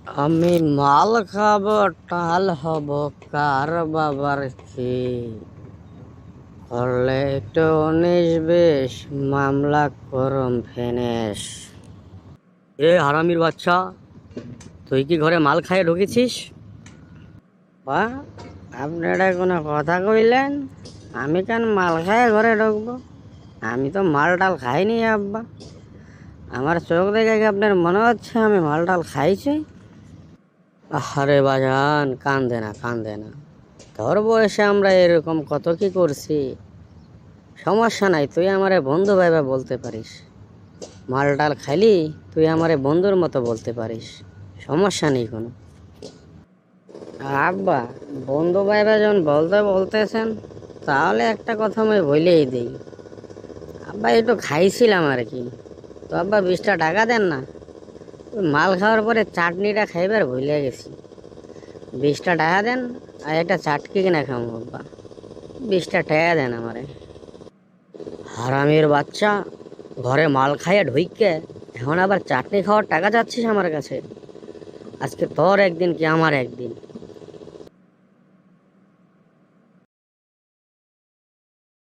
আমি মাল খাবো টাল হব কার বাবার কি করলে একটু 19-20 মামলা করম ফেনেস। এ হারামির বাচ্চা, তুই কি ঘরে মাল খাইয়ে ঢুকেছিস? বা আপনারা কোনো কথা কইলেন? আমি কেন মাল খাইয়ে ঘরে ঢুকবো? আমি তো মাল টাল খাইনি আব্বা। আমার চোখ দেখে কি আপনার মনে হচ্ছে আমি মাল টাল খাইছি? আরে বাজান, কান্দে না কান্দে না, তোর বয়সে আমরা এরকম কত কি করছি। সমস্যা নাই, তুই আমারে বন্ধু ভাইবা বলতে পারিস। মাল টাল খাইলি তুই আমারে বন্ধুর মতো বলতে পারিস, সমস্যা নেই কোনো। আব্বা, বন্ধু ভাইবা যখন বলতেছেন, তাহলে একটা কথা আমি বলেই দিই। আব্বা একটু খাইছিলাম আর কি, তো আব্বা 20টা টাকা দেন না। ওই মাল খাওয়ার পরে চাটনিটা খাইবার ভুলে গেছি। 20টা টাকা দেন, আর একটা চাটকি কিনা খাবো আব্বা। 20টা টাকা দেন আমারে। হারামির বাচ্চা, ঘরে মাল খাইয়া ঢুইকে এখন আবার চাটনি খাওয়ার টাকা চাচ্ছিস আমার কাছে? আজকে তোর একদিন কি আমার একদিন।